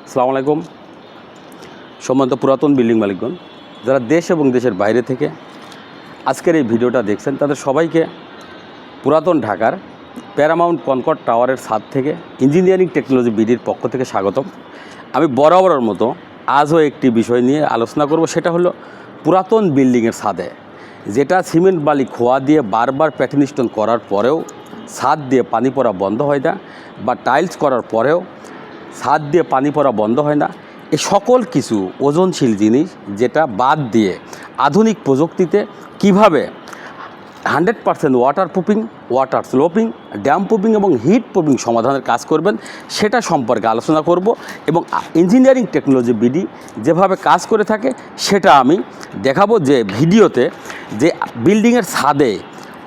আসসালামু আলাইকুম। সম্মানিত পুরাতন বিল্ডিং মালিকগণ, যারা দেশ এবং দেশের বাইরে থেকে আজকের এই ভিডিওটা দেখছেন, তাদের সবাইকে পুরাতন ঢাকার প্যারামাউন্ট কনকর্ড টাওয়ারের ছাদ থেকে ইঞ্জিনিয়ারিং টেকনোলজি বিডির পক্ষ থেকে স্বাগতম। আমি বরাবরের মতো আজও একটি বিষয় নিয়ে আলোচনা করব, সেটা হলো পুরাতন বিল্ডিংয়ের ছাদে যেটা সিমেন্ট বালি খোয়া দিয়ে বারবার প্যাটার্ন স্টোন করার পরেও ছাদ দিয়ে পানি পড়া বন্ধ হয় না, বা টাইলস করার পরেও ছাদ দিয়ে পানি পড়া বন্ধ হয় না। এই সকল কিছু ওজনশীল জিনিস যেটা বাদ দিয়ে আধুনিক প্রযুক্তিতে কিভাবে 100% water proofing, water sloping, dam proofing এবং হিট প্রুফিং সমাধানের কাজ করবেন, সেটা সম্পর্কে আলোচনা করব। এবং ইঞ্জিনিয়ারিং টেকনোলজি বিডি যেভাবে কাজ করে থাকে সেটা আমি দেখাবো। যে ভিডিওতে যে বিল্ডিংয়ের ছাদে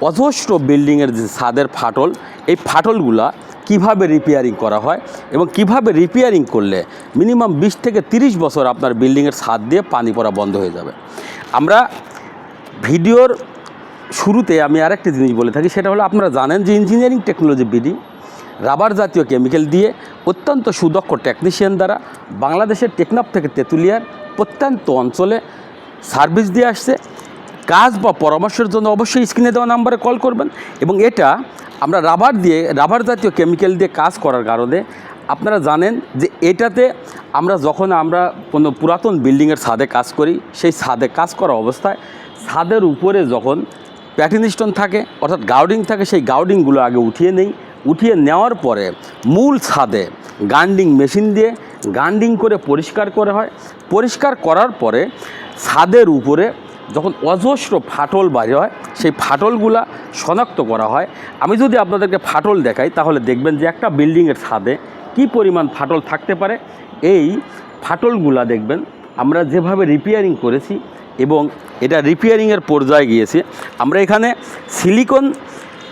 অজস্র বিল্ডিংয়ের যে ছাদের ফাটল, এই ফাটলগুলা কিভাবে রিপেয়ারিং করা হয় এবং কিভাবে রিপেয়ারিং করলে মিনিমাম 20 থেকে 30 বছর আপনার বিল্ডিংয়ের ছাদ দিয়ে পানি পড়া বন্ধ হয়ে যাবে। আমরা ভিডিওর শুরুতে আমি আরেকটি জিনিস বলে থাকি, সেটা হলো আপনারা জানেন যে ইঞ্জিনিয়ারিং টেকনোলজি বিডি রাবার জাতীয় কেমিক্যাল দিয়ে অত্যন্ত সুদক্ষ টেকনিশিয়ান দ্বারা বাংলাদেশের টেকনাফ থেকে তেঁতুলিয়ার প্রত্যন্ত অঞ্চলে সার্ভিস দিয়ে আসছে। কাজ বা পরামর্শের জন্য অবশ্যই স্ক্রিনে দেওয়া নাম্বারে কল করবেন। এবং এটা আমরা রাবার জাতীয় কেমিক্যাল দিয়ে কাজ করার কারণে আপনারা জানেন যে এটাতে যখন আমরা কোনো পুরাতন বিল্ডিংয়ের ছাদে কাজ করি, সেই ছাদে কাজ করা অবস্থায় ছাদের উপরে যখন প্যাটার্ন স্টোন থাকে অর্থাৎ গাউডিং থাকে, সেই গাউডিংগুলো আগে উঠিয়ে নেই। উঠিয়ে নেওয়ার পরে মূল ছাদে গান্ডিং মেশিন দিয়ে গান্ডিং করে পরিষ্কার করা হয়। পরিষ্কার করার পরে ছাদের উপরে যখন অজস্র ফাটল বাইরে হয়, সেই ফাটলগুলা শনাক্ত করা হয়। আমি যদি আপনাদেরকে ফাটল দেখাই তাহলে দেখবেন যে একটা বিল্ডিংয়ের ছাদে কি পরিমাণ ফাটল থাকতে পারে। এই ফাটলগুলা দেখবেন আমরা যেভাবে রিপেয়ারিং করেছি এবং এটা রিপেয়ারিংয়ের পর্যায়ে গিয়েছে। আমরা এখানে সিলিকন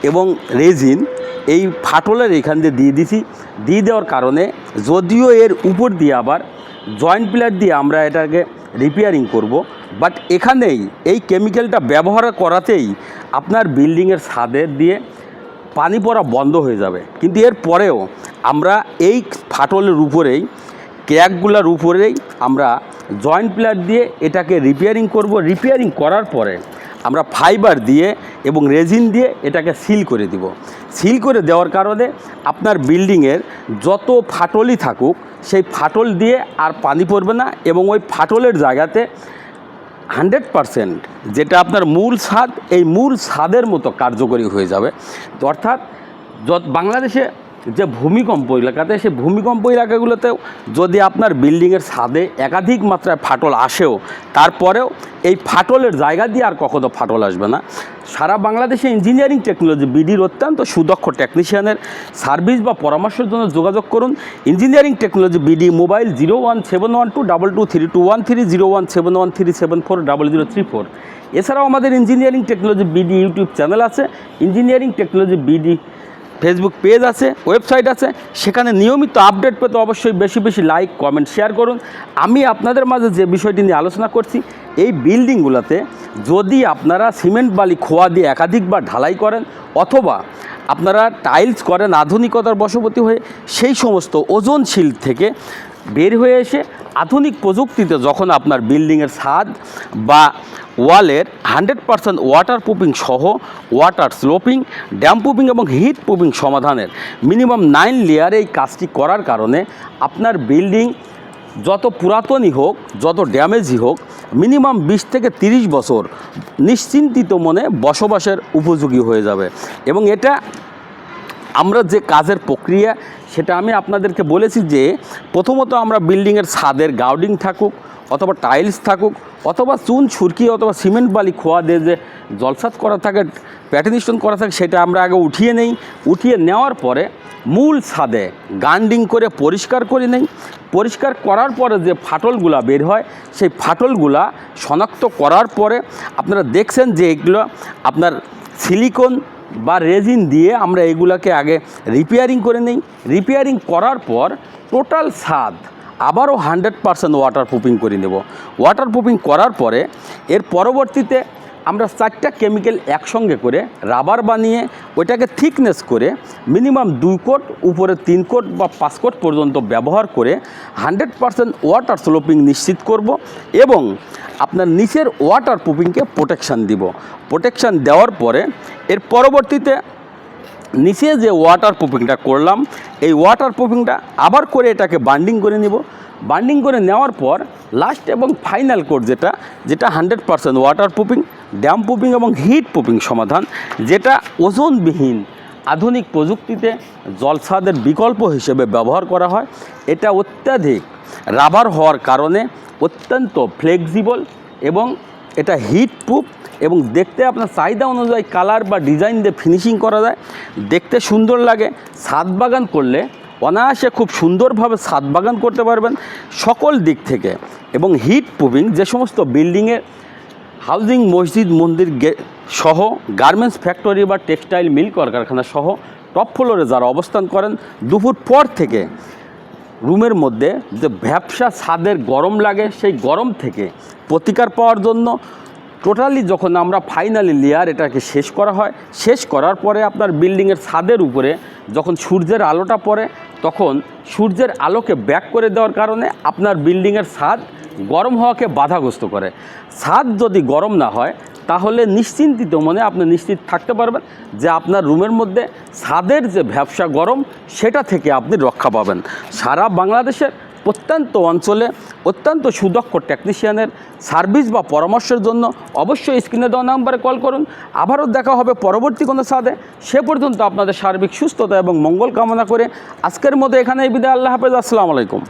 এবং রেজিন এই ফাটলের এখান দিয়ে দিয়ে দেওয়ার কারণে যদিও এর উপর দিয়ে আবার জয়েন্ট প্লেট দিয়ে আমরা এটাকে রিপেয়ারিং করব, বাট এখানেই এই কেমিক্যালটা ব্যবহার করাতেই আপনার বিল্ডিংয়ের ছাদের দিয়ে পানি পড়া বন্ধ হয়ে যাবে। কিন্তু এর পরেও আমরা এই ফাটলের উপরেই ক্র্যাকগুলোর উপরেই আমরা জয়েন্ট প্লেট দিয়ে এটাকে রিপেয়ারিং করব। রিপেয়ারিং করার পরে আমরা ফাইবার দিয়ে এবং রেজিন দিয়ে এটাকে সিল করে দিব। সিল করে দেওয়ার কারণে আপনার বিল্ডিংয়ের যত ফাটলই থাকুক সেই ফাটল দিয়ে আর পানি পড়বে না, এবং ওই ফাটলের জায়গাতে 100% যেটা আপনার মূল ছাদ, এই মূল ছাদের মতো কার্যকরী হয়ে যাবে। অর্থাৎ বাংলাদেশে যে ভূমিকম্প এলাকাতে, সেই ভূমিকম্প এলাকাগুলোতেও যদি আপনার বিল্ডিংয়ের ছাদে একাধিক মাত্রায় ফাটল আসেও তারপরেও এই ফাটলের জায়গা দিয়ে আর কখনো ফাটল আসবে না। সারা বাংলাদেশে ইঞ্জিনিয়ারিং টেকনোলজি বিডির অত্যন্ত সুদক্ষ টেকনিশিয়ানের সার্ভিস বা পরামর্শের জন্য যোগাযোগ করুন। Engineering technology BD, mobile 01712223213, 01713740034। এছাড়াও আমাদের engineering technology BD YouTube channel আছে, engineering technology BD Facebook page আছে, ওয়েবসাইট আছে। সেখানে নিয়মিত আপডেট পেতে অবশ্যই বেশি বেশি লাইক, কমেন্ট, শেয়ার করুন। আমি আপনাদের মাঝে যে বিষয়টি নিয়ে আলোচনা করছি, এই বিল্ডিংগুলোতে যদি আপনারা সিমেন্ট বালি খোয়া দিয়ে একাধিকবার ঢালাই করেন অথবা আপনারা টাইলস করেন আধুনিকতার বশবর্তী হয়ে, সেই সমস্ত ওজনশীল থেকে বের হয়ে এসে আধুনিক প্রযুক্তিতে যখন আপনার বিল্ডিংয়ের ছাদ বা ওয়ালের 100% ওয়াটার প্রুফিং সহ ওয়াটার স্লোপিং, ড্যাম প্রুফিং এবং হিট প্রুফিং সমাধানের মিনিমাম 9 লেয়ারে এই কাজটি করার কারণে আপনার বিল্ডিং যত পুরাতনই হোক, যত ড্যামেজই হোক, মিনিমাম 20 থেকে 30 বছর নিশ্চিন্তিত মনে বসবাসের উপযোগী হয়ে যাবে। এবং এটা আমরা যে কাজের প্রক্রিয়া সেটা আমি আপনাদেরকে বলেছি যে প্রথমত আমরা বিল্ডিংয়ের ছাদের গাউডিং থাকুক অথবা টাইলস থাকুক অথবা চুন সুরকি অথবা সিমেন্ট বালি খোয়া দিয়ে যে জলসাত করা থাকে, প্যাটার্ন স্টোন করা থাকে, সেটা আমরা আগে উঠিয়ে নেই। উঠিয়ে নেওয়ার পরে মূল ছাদে গান্ডিং করে পরিষ্কার করে নেই। পরিষ্কার করার পরে যে ফাটলগুলা বের হয়, সেই ফাটলগুলা শনাক্ত করার পরে আপনারা দেখছেন যে এগুলো আপনার সিলিকন বা রেজিন দিয়ে আমরা এগুলাকে আগে রিপেয়ারিং করে নেই। রিপেয়ারিং করার পর টোটাল ছাদ আবারও 100% ওয়াটার প্রুফিং করে নেব। ওয়াটার প্রুফিং করার পরে এর পরবর্তীতে আমরা 4টা কেমিক্যাল একসঙ্গে করে রাবার বানিয়ে ওইটাকে থিকনেস করে মিনিমাম 2 কোট উপরে 3 কোট বা 5 কোট পর্যন্ত ব্যবহার করে 100% ওয়াটার স্লোপিং নিশ্চিত করব এবং আপনার নিচের ওয়াটার প্রুফিংকে প্রোটেকশান দিব। প্রোটেকশান দেওয়ার পরে এর পরবর্তীতে নিচে যে ওয়াটার প্রুফিংটা করলাম এই ওয়াটার প্রুফিংটা আবার করে এটাকে বান্ডিং করে নিব। বান্ডিং করে নেওয়ার পর লাস্ট এবং ফাইনাল কোট যেটা 100% ওয়াটার প্রুফিং, ড্যাম প্রুফিং এবং হিট প্রুফিং সমাধান, যেটা ওজনবিহীন আধুনিক প্রযুক্তিতে জলছাদের বিকল্প হিসেবে ব্যবহার করা হয়। এটা অত্যাধিক রাবার হওয়ার কারণে অত্যন্ত ফ্লেক্সিবল এবং এটা হিট প্রুফ এবং দেখতে আপনার চাহিদা অনুযায়ী কালার বা ডিজাইন দিয়ে ফিনিশিং করা যায়, দেখতে সুন্দর লাগে। ছাদ বাগান করলে অনায়াসে খুব সুন্দরভাবে ছাদ বাগান করতে পারবেন সকল দিক থেকে। এবং হিট প্রুফিং যে সমস্ত বিল্ডিংয়ের হাউজিং, মসজিদ, মন্দির সহ গার্মেন্টস ফ্যাক্টরি বা টেক্সটাইল মিল কলকারখানা সহ টপ ফ্লোরে যারা অবস্থান করেন, দুপুর পর থেকে রুমের মধ্যে যে ভ্যাপসা ছাদের গরম লাগে সেই গরম থেকে প্রতিকার পাওয়ার জন্য টোটালি যখন আমরা ফাইনালি লেয়ার এটাকে শেষ করা হয়, শেষ করার পরে আপনার বিল্ডিংয়ের ছাদের উপরে যখন সূর্যের আলোটা পড়ে তখন সূর্যের আলোকে ব্যাক করে দেওয়ার কারণে আপনার বিল্ডিংয়ের ছাদ গরম হওয়াকে বাধাগ্রস্ত করে। ছাদ যদি গরম না হয় তাহলে নিশ্চিন্তিত মনে আপনি নিশ্চিত থাকতে পারবেন যে আপনার রুমের মধ্যে ছাদের যে ভ্যাপসা গরম সেটা থেকে আপনি রক্ষা পাবেন। সারা বাংলাদেশের প্রত্যন্ত অঞ্চলে অত্যন্ত সুদক্ষ টেকনিশিয়ানের সার্ভিস বা পরামর্শের জন্য অবশ্যই স্ক্রিনে দেওয়া নাম্বারে কল করুন। আবারও দেখা হবে পরবর্তী কোনো ছাদে। সে পর্যন্ত আপনাদের সার্বিক সুস্থতা এবং মঙ্গল কামনা করে আজকের মতো এখানেই বিদায়। আল্লাহ হাফেজ। আসসালামু আলাইকুম।